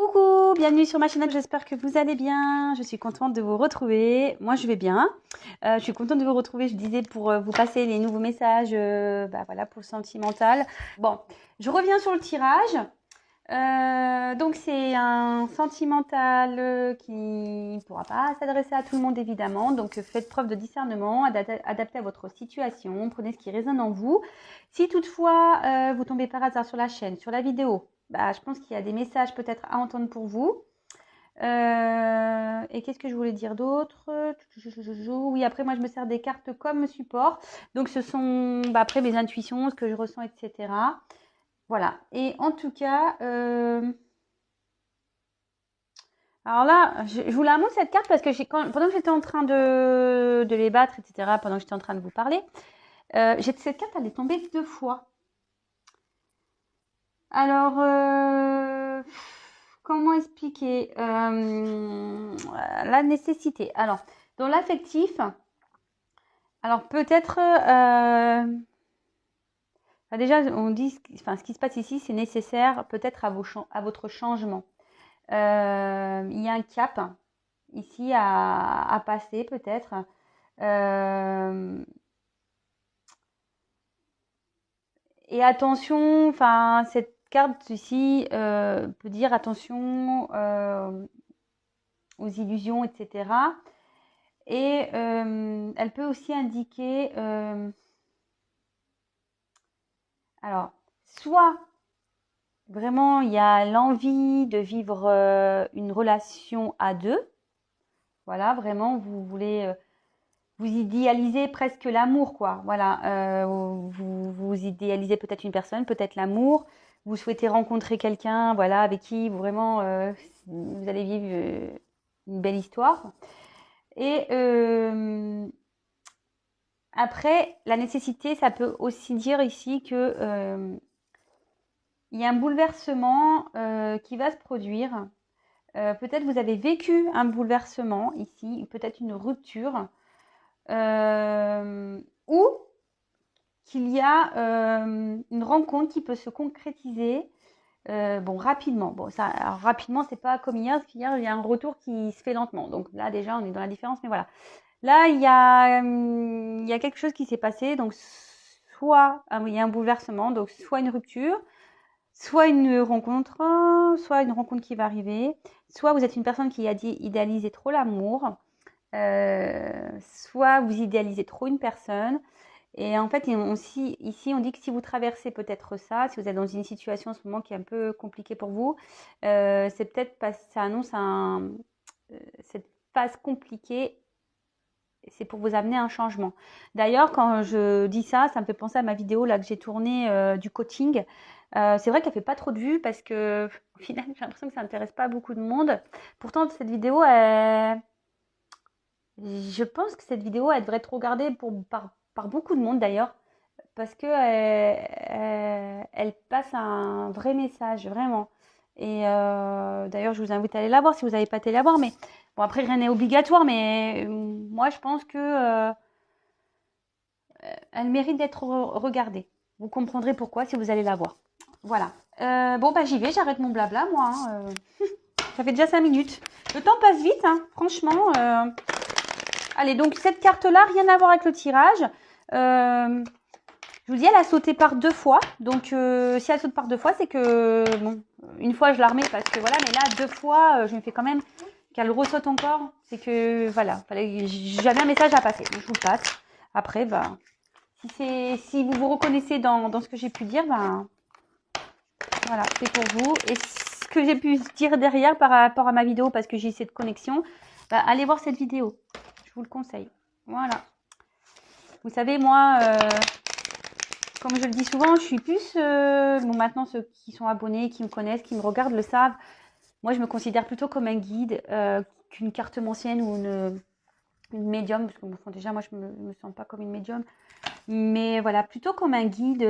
Coucou, bienvenue sur ma chaîne, j'espère que vous allez bien. Je suis contente de vous retrouver. Moi, je vais bien. Je suis contente de vous retrouver, je disais, pour vous passer les nouveaux messages voilà, pour le sentimental. Bon, je reviens sur le tirage. Donc, c'est un sentimental qui ne pourra pas s'adresser à tout le monde, évidemment. Donc, faites preuve de discernement, adaptez à votre situation, prenez ce qui résonne en vous. Si toutefois, vous tombez par hasard sur la chaîne, sur la vidéo, je pense qu'il y a des messages peut-être à entendre pour vous. Et qu'est-ce que je voulais dire d'autre? Oui, après, moi, je me sers des cartes comme support. Donc, ce sont après mes intuitions, ce que je ressens, etc. Voilà. Et en tout cas, alors là, je vous la montre cette carte parce que pendant que j'étais en train de les battre, etc., pendant que j'étais en train de vous parler, cette carte, elle est tombée 2 fois. Alors, comment expliquer la nécessité? Alors, dans l'affectif, alors peut-être, déjà, on dit, ce qui se passe ici, c'est nécessaire peut-être à votre changement. Il y a un cap ici à passer peut-être. Et attention, cette carte ici peut dire attention aux illusions, etc. Et elle peut aussi indiquer, alors, soit vraiment il y a l'envie de vivre une relation à deux. Voilà, vraiment, vous voulez, vous idéalisez presque l'amour, quoi. Voilà, vous idéalisez peut-être une personne, peut-être l'amour. Vous souhaitez rencontrer quelqu'un, voilà, avec qui vous vraiment vous allez vivre une belle histoire. Et après, la nécessité, ça peut aussi dire ici que il y a un bouleversement qui va se produire. Peut-être vous avez vécu un bouleversement ici, peut-être une rupture, ou qu'il y a une rencontre qui peut se concrétiser rapidement. Bon, ça, alors, rapidement, c'est pas comme hier, parce qu'hier, il y a un retour qui se fait lentement. Donc là, déjà, on est dans la différence, mais voilà. Là, il y a quelque chose qui s'est passé. Donc, soit il y a un bouleversement, donc soit une rupture, soit une rencontre qui va arriver, soit vous êtes une personne qui a idéalisé trop l'amour, soit vous idéalisez trop une personne. Et en fait, ici, on dit que si vous traversez peut-être ça, si vous êtes dans une situation en ce moment qui est un peu compliquée pour vous, c'est peut-être parce que ça annonce cette phase compliquée, c'est pour vous amener un changement. D'ailleurs, quand je dis ça, ça me fait penser à ma vidéo là que j'ai tournée du coaching. C'est vrai qu'elle fait pas trop de vues parce que au final, j'ai l'impression que ça n'intéresse pas beaucoup de monde. Pourtant, cette vidéo, je pense que cette vidéo, elle devrait être regardée par beaucoup de monde d'ailleurs, parce que elle passe un vrai message, vraiment. Et d'ailleurs, je vous invite à aller la voir si vous n'avez pas été la voir. Mais bon, après, rien n'est obligatoire, mais moi, je pense que elle mérite d'être regardée. Vous comprendrez pourquoi si vous allez la voir. Voilà. J'y vais, j'arrête mon blabla, moi. Ça fait déjà 5 minutes. Le temps passe vite, hein, franchement. Allez, donc cette carte-là, rien à voir avec le tirage. Je vous dis, elle a sauté par 2 fois. Donc, si elle saute par 2 fois, c'est que, bon, une fois, je la remets parce que voilà. Mais là, 2 fois, je me fais quand même qu'elle ressaute encore. C'est que, voilà, j'avais un message à passer. Donc, je vous le passe. Après, si vous vous reconnaissez dans ce que j'ai pu dire, voilà, c'est pour vous. Et ce que j'ai pu dire derrière par rapport à ma vidéo, parce que j'ai cette connexion, allez voir cette vidéo. Je vous le conseille. Voilà. Vous savez, moi, comme je le dis souvent, je suis plus... maintenant, ceux qui sont abonnés, qui me connaissent, qui me regardent, le savent. Moi, je me considère plutôt comme un guide qu'une carte ancienne ou une médium. Parce que déjà, moi, je me sens pas comme une médium. Mais voilà, plutôt comme un guide...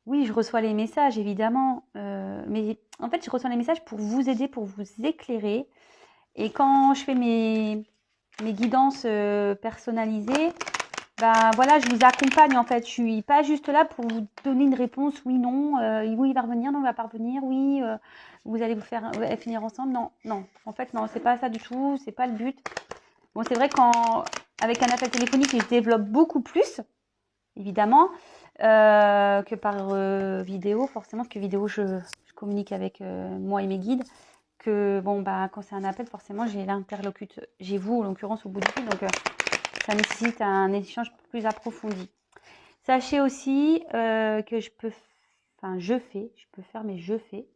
Oui, je reçois les messages, évidemment. Mais en fait, je reçois les messages pour vous aider, pour vous éclairer. Et quand je fais mes guidances personnalisées, bah voilà, je vous accompagne en fait. Je suis pas juste là pour vous donner une réponse, oui, non, oui, il va revenir, non, il va pas revenir, oui, vous allez vous faire finir ensemble. Non, non, en fait, non, c'est pas ça du tout, c'est pas le but. Bon, c'est vrai qu'avec un appel téléphonique, je développe beaucoup plus, évidemment, que par vidéo, forcément, parce que vidéo, je communique avec moi et mes guides. Que bon, bah, quand c'est un appel, forcément, j'ai l'interlocuteur, j'ai vous, en l'occurrence, au bout du fil, donc ça nécessite un échange plus approfondi. Sachez aussi que je peux faire, mais je fais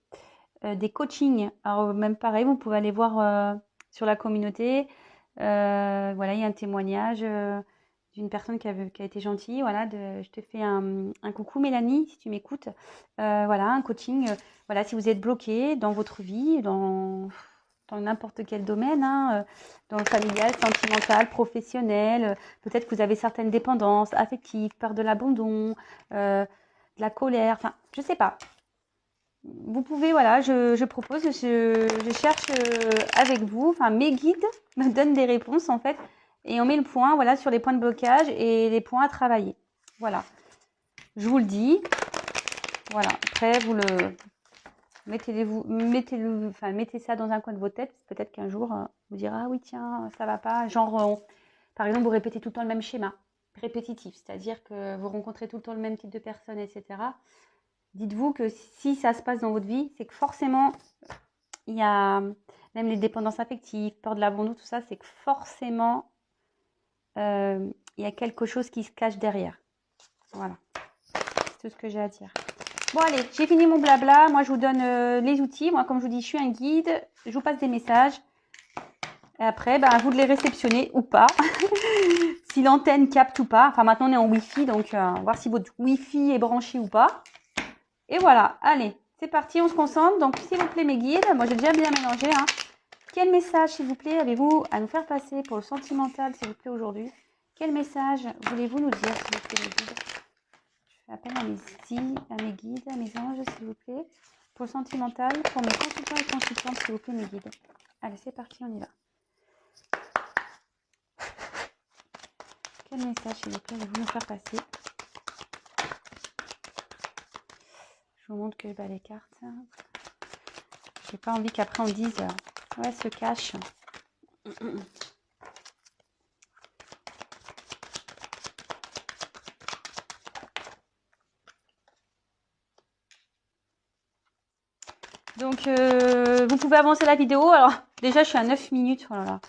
des coachings. Alors même pareil, vous pouvez aller voir sur la communauté. Voilà, il y a un témoignage d'une personne qui a été gentille. Voilà, je te fais un coucou Mélanie, si tu m'écoutes. Voilà, un coaching. Voilà, si vous êtes bloqué dans votre vie, dans n'importe quel domaine, hein, dans le familial, sentimental, professionnel. Peut-être que vous avez certaines dépendances affectives, peur de l'abandon, de la colère, enfin, je sais pas. Vous pouvez, voilà, je propose, je cherche avec vous, enfin, mes guides me donnent des réponses, en fait, et on met le point, voilà, sur les points de blocage et les points à travailler. Voilà. Je vous le dis. Voilà. Après, vous le mettez ça dans un coin de vos têtes. Peut-être qu'un jour, vous direz, ah oui, tiens, ça va pas. Genre, par exemple, vous répétez tout le temps le même schéma répétitif, c'est-à-dire que vous rencontrez tout le temps le même type de personnes, etc. Dites-vous que si ça se passe dans votre vie, c'est que forcément, il y a même les dépendances affectives, peur de l'abandon, tout ça, c'est que forcément, il y a quelque chose qui se cache derrière. Voilà, c'est tout ce que j'ai à dire. Bon allez, j'ai fini mon blabla. Moi, je vous donne les outils. Moi, comme je vous dis, je suis un guide. Je vous passe des messages. Et après, à vous de les réceptionner ou pas. Si l'antenne capte ou pas. Enfin, maintenant, on est en Wi-Fi. Donc, voir si votre Wi-Fi est branché ou pas. Et voilà. Allez, c'est parti. On se concentre. Donc, s'il vous plaît, mes guides. Moi, j'ai déjà bien mélangé. Hein. Quel message, s'il vous plaît, avez-vous à nous faire passer pour le sentimental, s'il vous plaît, aujourd'hui? Quel message voulez-vous nous dire, s'il vous plaît, mes guides? Je fais appel à mes guides, à mes anges, s'il vous plaît. Pour le sentimental, pour mes consultants et consultantes, s'il vous plaît, mes guides. Allez, c'est parti, on y va. Quel message, s'il vous plaît, allez-vous nous faire passer? Je vous montre que les cartes. J'ai pas envie qu'après on dise ouais, se cache. Donc, vous pouvez avancer la vidéo. Alors, déjà, je suis à 9 minutes. Oh là là.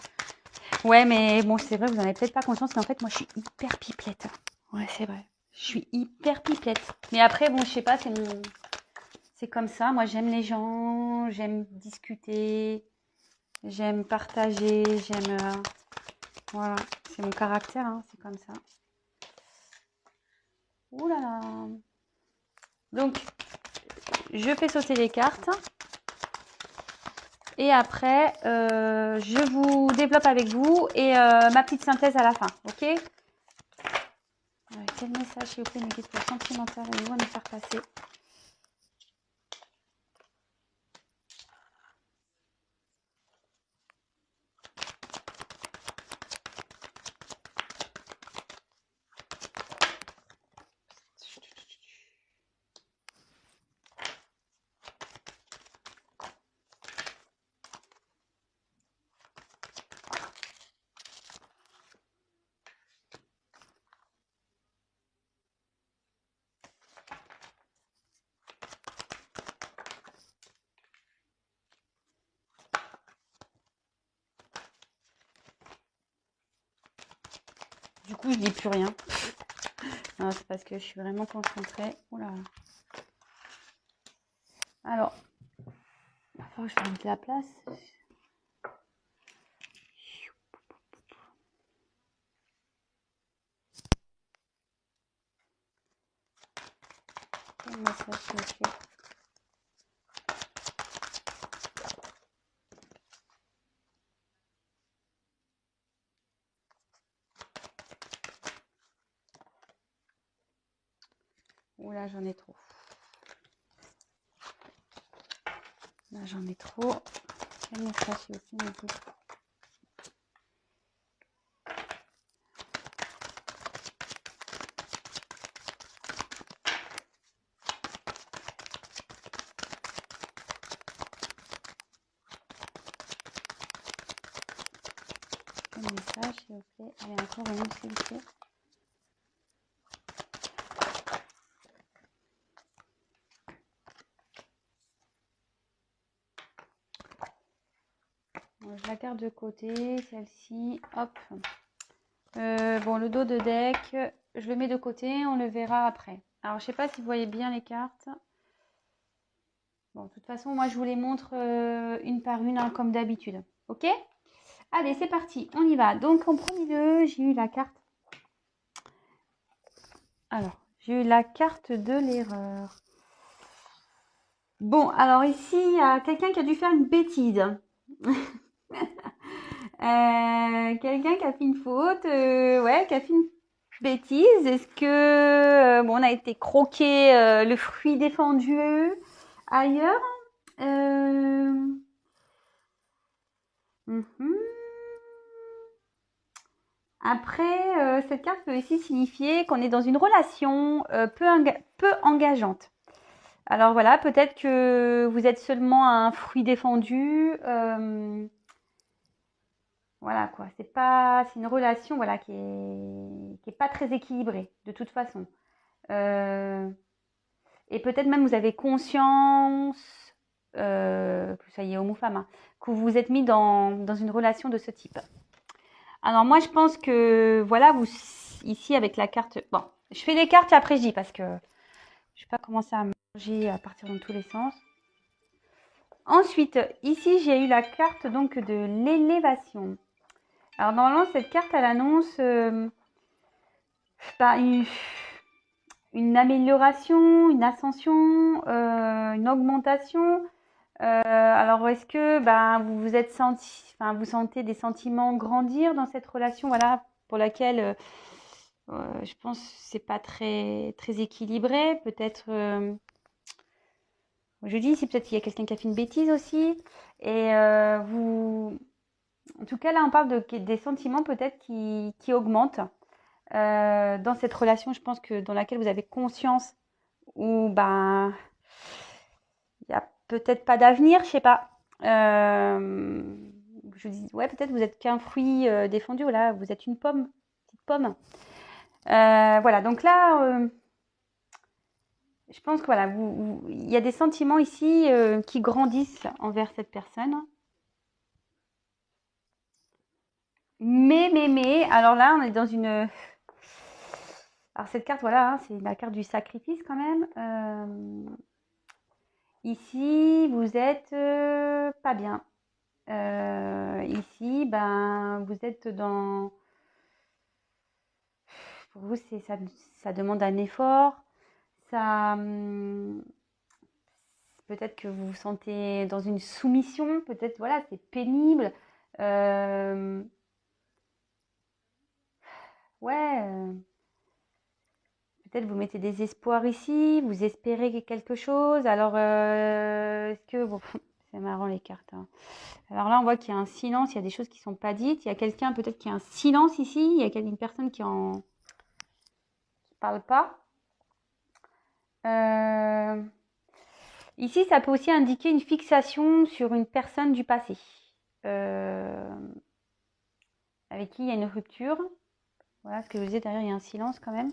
Ouais, mais bon, c'est vrai, vous n'en avez peut-être pas conscience, mais en fait, moi, je suis hyper pipelette. Ouais, c'est vrai. Je suis hyper pipelette. Mais après, bon, je sais pas, c'est comme ça. Moi, j'aime les gens, j'aime discuter, j'aime partager, j'aime... voilà, c'est mon caractère, hein, c'est comme ça. Ouh là là. Donc, je fais sauter les cartes. Et après, je vous développe avec vous et ma petite synthèse à la fin, ok? Quel message, s'il vous plaît, mes guides pour le sentimental, allez-vous à nous faire passer? Du coup, je dis plus rien. Non, c'est parce que je suis vraiment concentrée. Oula. Alors, il va falloir que je fasse de la place. Quel message, s'il vous plaît? Oula, j'en ai trop. Là, j'en ai trop. Quel message, s'il vous plaît, mes guides? quel message, s'il vous plaît. Allez, encore une, s'il vous plaît. Bon, je la garde de côté, celle-ci. Hop. Bon, le dos de deck, je le mets de côté, on le verra après. Alors, je sais pas si vous voyez bien les cartes. Bon, de toute façon, moi, je vous les montre une par une, hein, comme d'habitude. Ok? Allez, c'est parti, on y va. Donc, en premier lieu, j'ai eu la carte. Alors, j'ai eu la carte de l'erreur. Bon, alors ici, il y a quelqu'un qui a dû faire une bêtise. Quelqu'un qui a fait une faute, ouais, qui a fait une bêtise. Est-ce que bon, on a été croqué le fruit défendu ailleurs? Mhm. Après, cette carte peut aussi signifier qu'on est dans une relation peu engageante. Alors voilà, peut-être que vous êtes seulement un fruit défendu. Voilà quoi, c'est une relation voilà qui est pas très équilibrée de toute façon. Et peut-être même vous avez conscience que ça y est homme ou femme, hein, que vous vous êtes mis dans une relation de ce type. Alors moi je pense que voilà vous ici avec la carte. Bon, je fais les cartes et après je dis parce que je vais pas commencer à manger à partir dans tous les sens. Ensuite, ici j'ai eu la carte donc de l'élévation. Alors normalement cette carte elle annonce une amélioration, une ascension, une augmentation. Alors est-ce que vous vous êtes senti, enfin vous sentez des sentiments grandir dans cette relation, voilà, pour laquelle je pense que c'est pas très très équilibré. Peut-être, je dis ici peut-être qu'il y a quelqu'un qui a fait une bêtise aussi. Et vous, en tout cas là on parle des sentiments peut-être qui augmentent. Dans cette relation, je pense que dans laquelle vous avez conscience où il n'y a peut-être pas d'avenir, je sais pas. Je dis ouais, peut-être vous êtes qu'un fruit défendu, voilà, vous êtes une pomme, petite pomme. Voilà, donc là, je pense que voilà, il y a des sentiments ici qui grandissent envers cette personne. Mais, alors là, on est dans une. Alors cette carte, voilà, hein, c'est la carte du sacrifice quand même. Ici, vous êtes pas bien. Ici, vous êtes dans. Pour vous, ça demande un effort. Ça, peut-être que vous vous sentez dans une soumission. Peut-être, voilà, c'est pénible. Ouais. Peut-être vous mettez des espoirs ici, vous espérez quelque chose. Alors, est-ce que... Bon, c'est marrant les cartes, hein. Alors là, on voit qu'il y a un silence, il y a des choses qui ne sont pas dites. Il y a quelqu'un peut-être qui a un silence ici. Il y a une personne qui ne parle pas. Ici, ça peut aussi indiquer une fixation sur une personne du passé. Avec qui il y a une rupture. Voilà ce que je disais, derrière, il y a un silence quand même.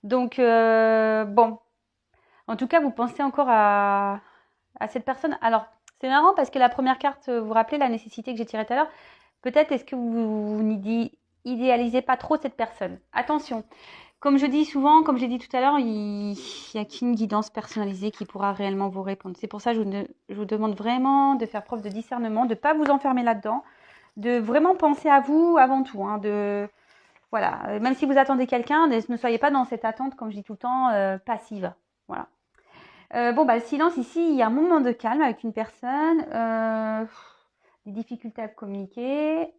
Donc, bon. En tout cas, vous pensez encore à cette personne. Alors, c'est marrant parce que la première carte, vous vous rappelez la nécessité que j'ai tirée tout à l'heure. Peut-être est-ce que vous n'idéalisez pas trop cette personne. Attention, comme je dis souvent, comme j'ai dit tout à l'heure, il n'y a qu'une guidance personnalisée qui pourra réellement vous répondre. C'est pour ça que je vous demande vraiment de faire preuve de discernement, de ne pas vous enfermer là-dedans, de vraiment penser à vous avant tout. Hein, voilà, même si vous attendez quelqu'un, ne soyez pas dans cette attente, comme je dis tout le temps, passive. Voilà. Le silence ici, il y a un moment de calme avec une personne, des difficultés à communiquer.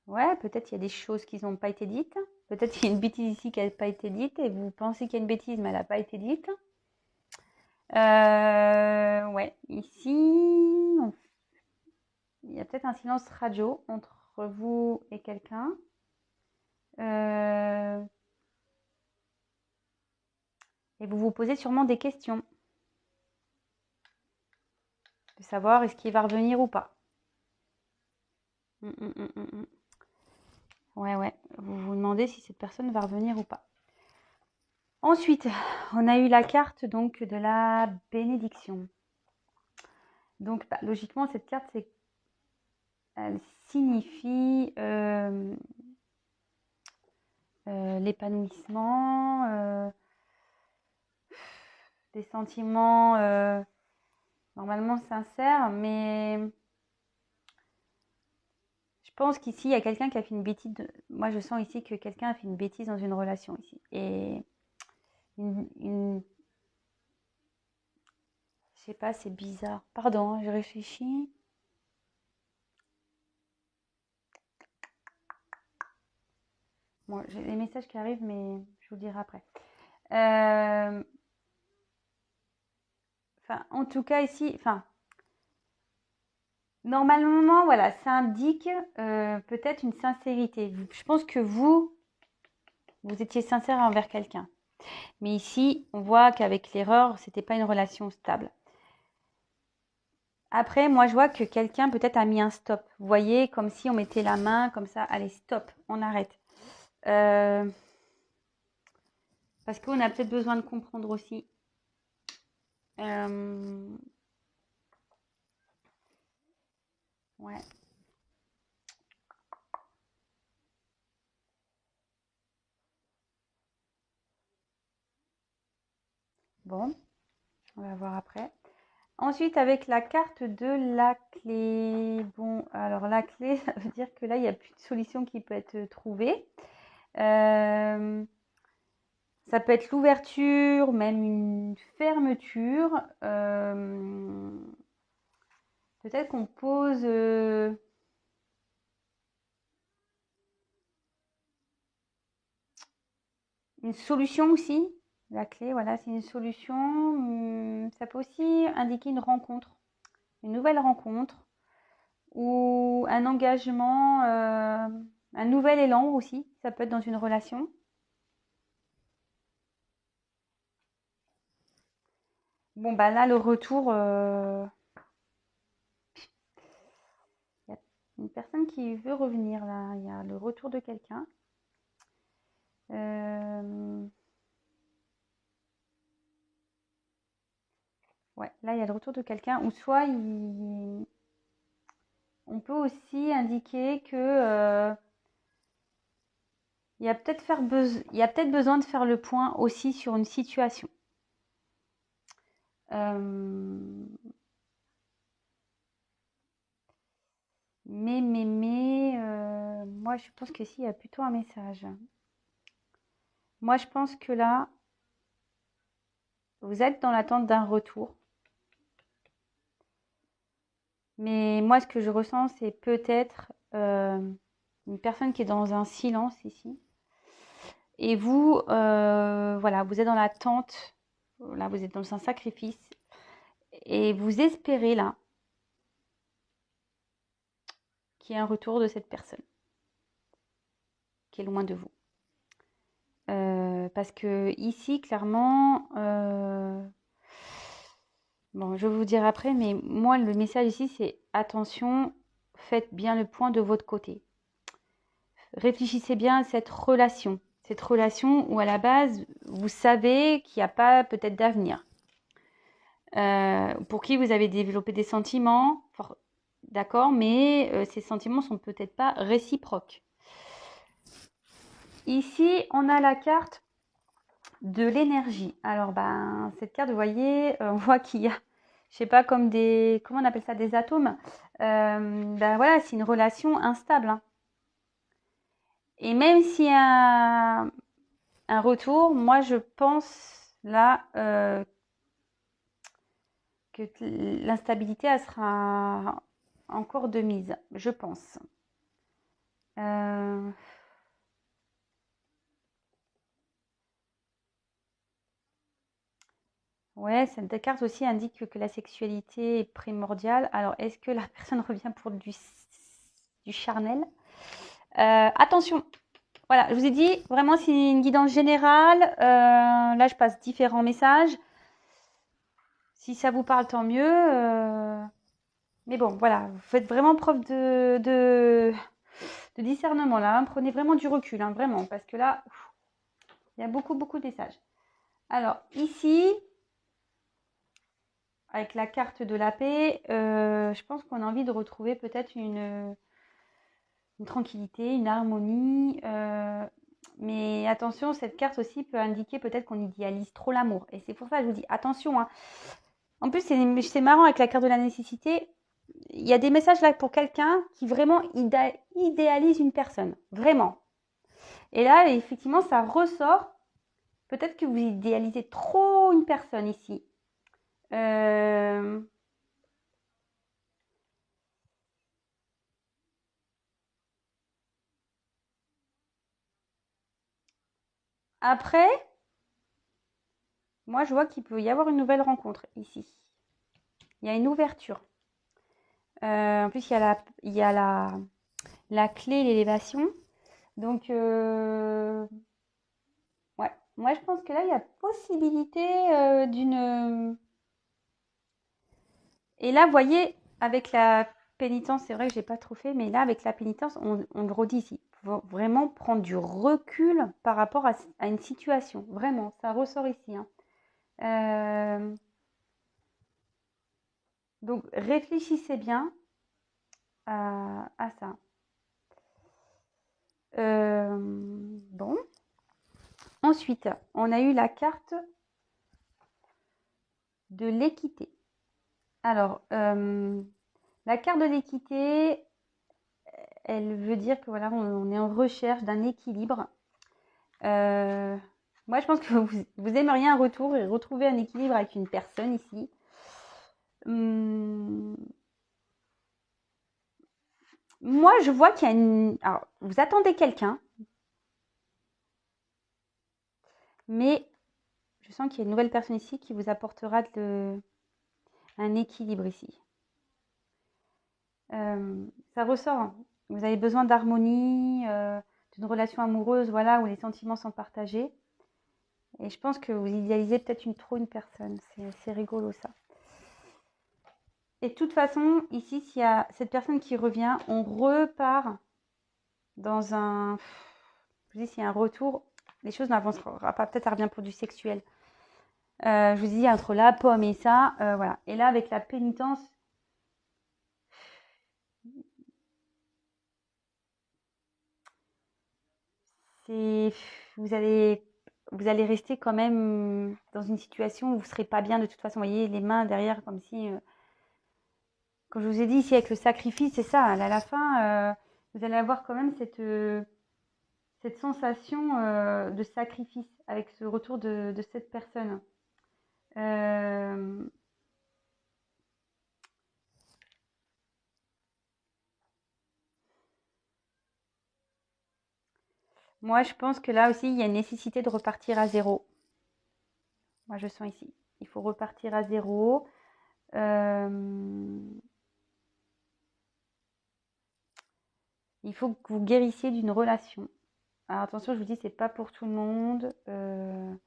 Ouais, peut-être il y a des choses qui n'ont pas été dites. Peut-être qu'il y a une bêtise ici qui n'a pas été dite et vous pensez qu'il y a une bêtise, mais elle n'a pas été dite. Ouais, ici, il y a peut-être un silence radio entre vous et quelqu'un. Et vous vous posez sûrement des questions. savoir est-ce qu'il va revenir ou pas. Ouais. Vous vous demandez si cette personne va revenir ou pas. Ensuite, on a eu la carte donc de la bénédiction. Donc, logiquement, cette carte, elle signifie l'épanouissement, des sentiments normalement sincères, mais je pense qu'ici, il y a quelqu'un qui a fait une bêtise. Moi, je sens ici que quelqu'un a fait une bêtise dans une relation ici. Et je sais pas, c'est bizarre. Pardon, je réfléchis. Bon, j'ai les messages qui arrivent, mais je vous le dirai après. En tout cas, ici, normalement, voilà, ça indique peut-être une sincérité. Je pense que vous étiez sincère envers quelqu'un. Mais ici, on voit qu'avec l'erreur, c'était pas une relation stable. Après, moi, je vois que quelqu'un peut-être a mis un stop. Vous voyez, comme si on mettait la main comme ça. Allez, stop, on arrête. Parce qu'on a peut-être besoin de comprendre aussi. Ouais. Bon, on va voir après. Ensuite, avec la carte de la clé. Bon, alors la clé, ça veut dire que là, il n'y a plus de solution qui peut être trouvée. Ça peut être l'ouverture, même une fermeture. Peut-être qu'on pose une solution aussi. La clé, voilà, c'est une solution. Ça peut aussi indiquer une rencontre, une nouvelle rencontre ou un engagement, un nouvel élan aussi. Ça peut être dans une relation. Bon, bah là, le retour, il y a une personne qui veut revenir là. Il y a le retour de quelqu'un. Ouais, là, il y a le retour de quelqu'un. Ou soit, on peut aussi indiquer que il y a peut-être besoin de faire le point aussi sur une situation. Mais moi, je pense que il y a plutôt un message. Moi, je pense que là, vous êtes dans l'attente d'un retour. Mais moi, ce que je ressens, c'est peut-être une personne qui est dans un silence ici. Et vous, voilà, vous êtes dans l'attente. Là, vous êtes dans un sacrifice. Et vous espérez là qu'il y ait un retour de cette personne qui est loin de vous. Parce que ici, clairement, bon, je vais vous dire après, mais moi, le message ici, c'est attention, faites bien le point de votre côté. Réfléchissez bien à cette relation où à la base, vous savez qu'il n'y a pas peut-être d'avenir. Pour qui vous avez développé des sentiments, d'accord, mais ces sentiments sont peut-être pas réciproques. Ici, on a la carte de l'énergie. Alors, cette carte, vous voyez, on voit qu'il y a, je sais pas, comme comment on appelle ça, des atomes. Voilà, c'est une relation instable. Hein. Et même s'il y a un retour, moi, je pense là que l'instabilité, elle sera encore de mise, je pense. Ouais, cette carte aussi indique que la sexualité est primordiale. Alors, est-ce que la personne revient pour du charnel? Attention, voilà, je vous ai dit, vraiment, c'est une guidance générale. Là, je passe différents messages. Si ça vous parle, tant mieux. Mais bon, voilà, vous faites vraiment preuve de discernement là, hein. Prenez vraiment du recul, hein, vraiment, parce que là, il y a beaucoup, beaucoup de messages. Alors, ici, avec la carte de la paix, je pense qu'on a envie de retrouver peut-être une tranquillité, une harmonie. Mais attention, cette carte aussi peut indiquer peut-être qu'on idéalise trop l'amour. Et c'est pour ça que je vous dis, attention, hein. En plus, c'est marrant avec la carte de la nécessité. Il y a des messages là pour quelqu'un qui vraiment idéalise une personne. Vraiment. Et là, effectivement, ça ressort. Peut-être que vous idéalisez trop une personne ici. Après, moi, je vois qu'il peut y avoir une nouvelle rencontre ici. Il y a une ouverture. En plus, il y a la clé, l'élévation. Donc, ouais. Moi, je pense que là, il y a possibilité d'une... Et là, vous voyez, avec la pénitence, c'est vrai que j'ai pas trop fait, mais là, avec la pénitence, on le redit ici. Faut vraiment prendre du recul par rapport à une situation. Vraiment, ça ressort ici, hein. Donc, réfléchissez bien à ça. Bon. Ensuite, on a eu la carte de l'équité. Alors, la carte de l'équité, elle veut dire que voilà, on est en recherche d'un équilibre. Moi, je pense que vous aimeriez un retour et retrouver un équilibre avec une personne ici. Moi, je vois qu'il y a une... Alors, vous attendez quelqu'un, mais je sens qu'il y a une nouvelle personne ici qui vous apportera un équilibre ici. Ça ressort, hein. Vous avez besoin d'harmonie, d'une relation amoureuse, voilà, où les sentiments sont partagés. Et je pense que vous idéalisez peut-être trop une personne. C'est rigolo ça. Et de toute façon, ici, s'il y a cette personne qui revient, on repart dans un... Je vous dis, s'il y a un retour, les choses n'avanceront pas. Peut-être ça revient pour du sexuel. Je vous dis, entre la pomme et ça, voilà. Et là, avec la pénitence, c'est... Vous allez rester quand même dans une situation où vous ne serez pas bien de toute façon. Vous voyez, les mains derrière, comme si... Comme je vous ai dit ici, avec le sacrifice, c'est ça. À la fin, vous allez avoir quand même cette sensation de sacrifice avec ce retour de cette personne. Moi, je pense que là aussi, il y a une nécessité de repartir à zéro. Moi, je sens ici. Il faut repartir à zéro. Il faut que vous guérissiez d'une relation. Alors attention, je vous dis, c'est pas pour tout le monde. Voilà,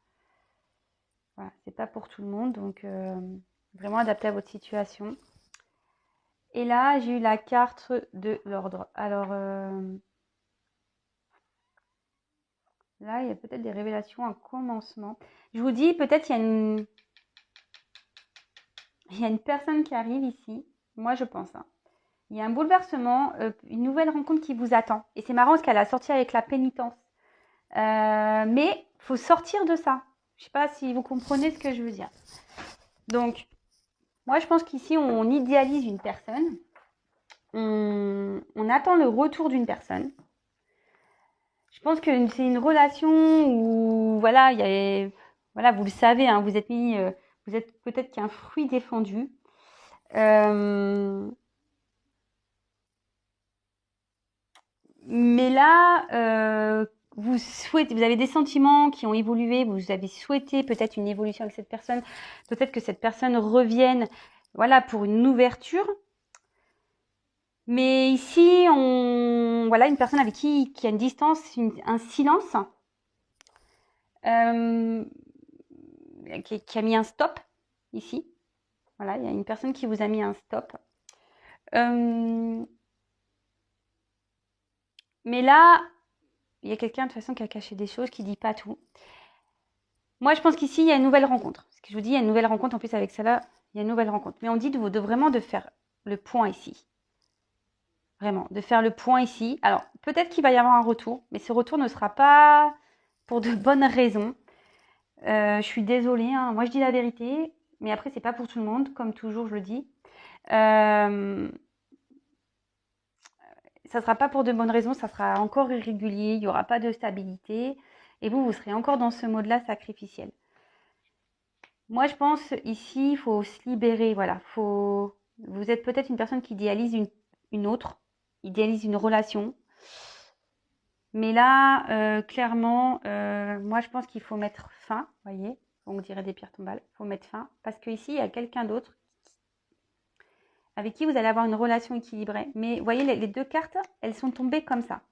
c'est pas pour tout le monde. Donc, vraiment adapté à votre situation. Et là, j'ai eu la carte de l'ordre. Alors, là, il y a peut-être des révélations, un commencement. Je vous dis, peut-être il y a une personne qui arrive ici. Moi, je pense, hein. Il y a un bouleversement, une nouvelle rencontre qui vous attend. Et c'est marrant parce qu'elle a sorti avec la pénitence. Mais il faut sortir de ça. Je ne sais pas si vous comprenez ce que je veux dire. Donc, moi, je pense qu'ici, on idéalise une personne. On attend le retour d'une personne. Je pense que c'est une relation où, voilà, voilà, vous le savez, hein, vous êtes peut-être qu'un fruit défendu. Mais là, vous avez des sentiments qui ont évolué, vous avez souhaité peut-être une évolution avec cette personne, peut-être que cette personne revienne, voilà, pour une ouverture. Mais ici, voilà, une personne avec qui a une distance, un silence, qui a mis un stop ici. Voilà, il y a une personne qui vous a mis un stop. Euh, mais là, il y a quelqu'un de toute façon qui a caché des choses, qui dit pas tout. Moi, je pense qu'ici, il y a une nouvelle rencontre. Ce que je vous dis, il y a une nouvelle rencontre. En plus, avec ça là, il y a une nouvelle rencontre. Mais on dit vraiment de faire le point ici. Vraiment, de faire le point ici. Alors, peut-être qu'il va y avoir un retour, mais ce retour ne sera pas pour de bonnes raisons. Je suis désolée, hein. Moi je dis la vérité, mais après c'est pas pour tout le monde, comme toujours je le dis. Ça sera pas pour de bonnes raisons, ça sera encore irrégulier, il n'y aura pas de stabilité, et vous serez encore dans ce mode-là sacrificiel. Moi je pense ici, il faut se libérer, voilà. Vous êtes peut-être une personne qui idéalise une autre, idéalise une relation. Mais là, clairement, moi je pense qu'il faut mettre fin, vous voyez, on dirait des pierres tombales, il faut mettre fin, parce qu'ici il y a quelqu'un d'autre avec qui vous allez avoir une relation équilibrée. Mais vous voyez, les deux cartes, elles sont tombées comme ça.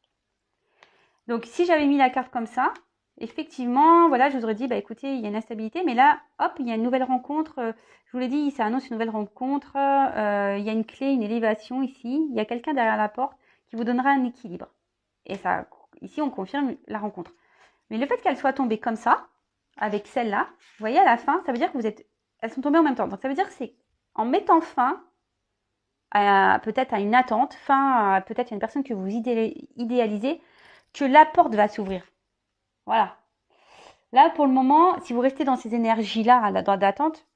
Donc si j'avais mis la carte comme ça, effectivement, voilà, je vous aurais dit, bah écoutez, il y a une instabilité, mais là, hop, il y a une nouvelle rencontre. Je vous l'ai dit, ça annonce une nouvelle rencontre. Il y a une clé, une élévation ici. Il y a quelqu'un derrière la porte qui vous donnera un équilibre. Et ça, ici, on confirme la rencontre. Mais le fait qu'elle soit tombée comme ça, avec celle-là, vous voyez, à la fin, ça veut dire que elles sont tombées en même temps. Donc ça veut dire que c'est en mettant fin peut-être à une attente, peut-être à une personne que vous idéalisez, que la porte va s'ouvrir. Voilà. Là, pour le moment, si vous restez dans ces énergies-là, d'attente,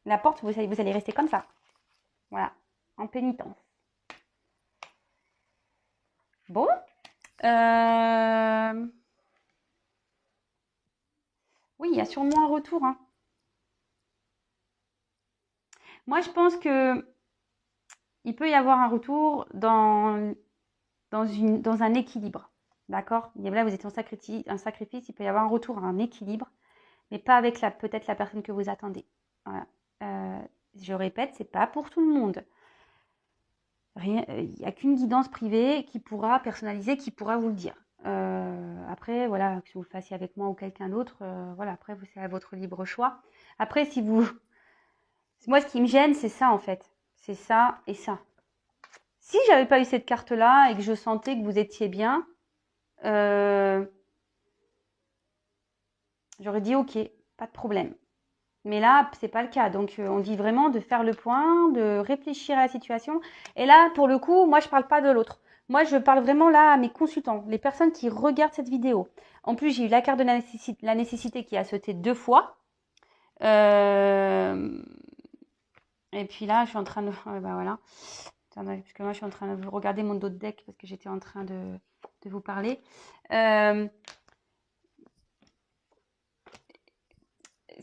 la porte, vous allez rester comme ça. Voilà. En pénitence. Bon. Oui, il y a sûrement un retour. Hein. Moi, je pense que il peut y avoir un retour dans un équilibre. D'accord? Là, vous êtes en sacrifice, il peut y avoir un retour à un équilibre, mais pas avec peut-être la personne que vous attendez. Voilà. Je répète, c'est pas pour tout le monde. Il n'y a qu'une guidance privée qui pourra personnaliser, qui pourra vous le dire. Après, voilà, que vous le fassiez avec moi ou quelqu'un d'autre, voilà, après, c'est à votre libre choix. Après, moi, ce qui me gêne, c'est ça, en fait. C'est ça et ça. Si j'avais pas eu cette carte-là et que je sentais que vous étiez bien, j'aurais dit ok, pas de problème. Mais là, c'est pas le cas. Donc, on dit vraiment de faire le point, de réfléchir à la situation. Et là, pour le coup, moi, je parle pas de l'autre. Moi, je parle vraiment là à mes consultants, les personnes qui regardent cette vidéo. En plus, j'ai eu la carte de la nécessité qui a sauté 2 fois. Et puis là, je suis en train de... bah voilà. Attendez, parce que moi, je suis en train de regarder mon dos de deck parce que j'étais en train de vous parler. Ce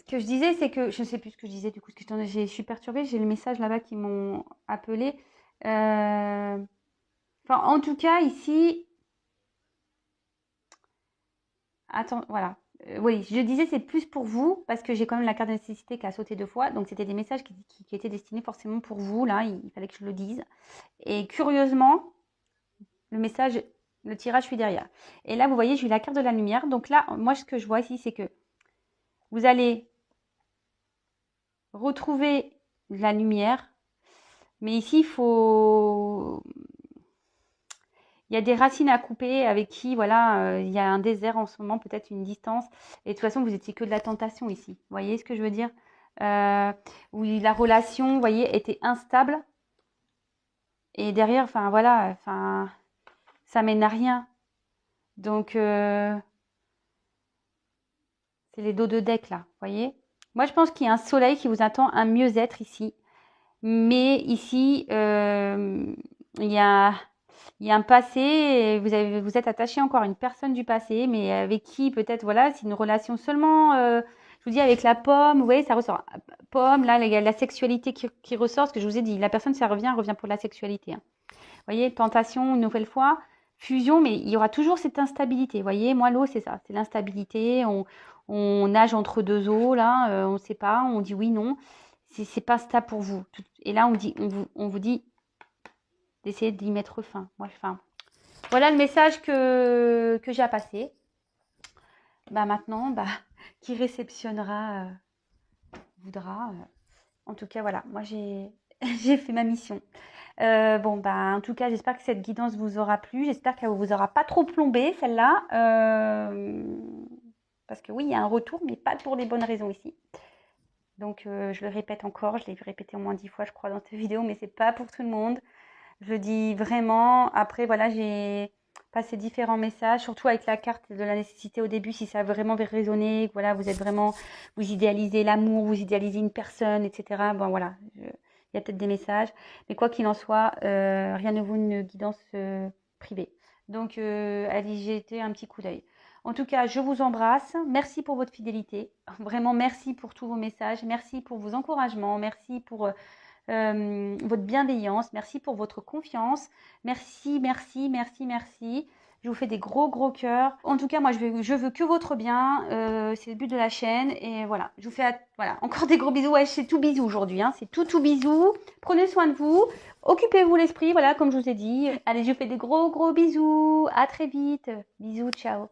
que je disais, c'est que je ne sais plus ce que je disais du coup, parce que je suis perturbée. J'ai le message là-bas qui m'ont appelé. Enfin, en tout cas, ici, attends, voilà. Oui, je disais c'est plus pour vous parce que j'ai quand même la carte de nécessité qui a sauté 2 fois. Donc, c'était des messages qui étaient destinés forcément pour vous. Là, il fallait que je le dise. Et curieusement, le tirage, je suis derrière. Et là, vous voyez, j'ai eu la carte de la lumière. Donc là, moi, ce que je vois ici, c'est que vous allez retrouver la lumière. Mais ici, il y a des racines à couper avec qui, voilà, il y a un désert en ce moment, peut-être une distance. Et de toute façon, vous étiez que de la tentation ici. Vous voyez ce que je veux dire? Où la relation, vous voyez, était instable. Et derrière, enfin, voilà, enfin, ça mène à rien. Donc, c'est les dos de deck, là, vous voyez? Moi, je pense qu'il y a un soleil qui vous attend, un mieux-être ici. Mais ici, il y a un passé, et vous êtes attaché encore à une personne du passé, mais avec qui peut-être, voilà, c'est une relation seulement, je vous dis, avec la pomme, vous voyez, ça ressort. Pomme, là, il y a la sexualité qui ressort, ce que je vous ai dit. La personne, ça revient pour la sexualité. Hein. Vous voyez, tentation, une nouvelle fois, fusion, mais il y aura toujours cette instabilité. Vous voyez, moi, l'eau, c'est ça, c'est l'instabilité. On nage entre deux eaux, là, on ne sait pas, on dit oui, non. C'est pas stable pour vous. Et là, on vous dit d'essayer d'y mettre fin. Moi, voilà le message que j'ai à passer. Bah maintenant, qui réceptionnera voudra. En tout cas, voilà, moi j'ai j'ai fait ma mission. Bon, bah, en tout cas, j'espère que cette guidance vous aura plu. J'espère qu'elle vous aura pas trop plombé, celle-là. Parce que oui, il y a un retour, mais pas pour les bonnes raisons ici. Donc, je le répète encore, je l'ai répété au moins 10 fois, je crois, dans cette vidéo, mais c'est pas pour tout le monde. Je le dis vraiment. Après, voilà, j'ai passé différents messages, surtout avec la carte de la nécessité au début, si ça a vraiment résonné, voilà, vous êtes vraiment, vous idéalisez l'amour, vous idéalisez une personne, etc. Bon, voilà, il y a peut-être des messages, mais quoi qu'il en soit, rien ne vaut une guidance privée. Donc, allez jeter un petit coup d'œil. En tout cas, je vous embrasse. Merci pour votre fidélité. Vraiment, merci pour tous vos messages. Merci pour vos encouragements. Merci pour votre bienveillance. Merci pour votre confiance. Merci, merci, merci, merci. Je vous fais des gros, gros cœurs. En tout cas, moi, je veux que votre bien. C'est le but de la chaîne. Et voilà, je vous fais voilà, encore des gros bisous. Ouais, c'est tout bisous aujourd'hui. Hein. C'est tout bisous. Prenez soin de vous. Occupez-vous l'esprit, voilà, comme je vous ai dit. Allez, je vous fais des gros, gros bisous. À très vite. Bisous, ciao.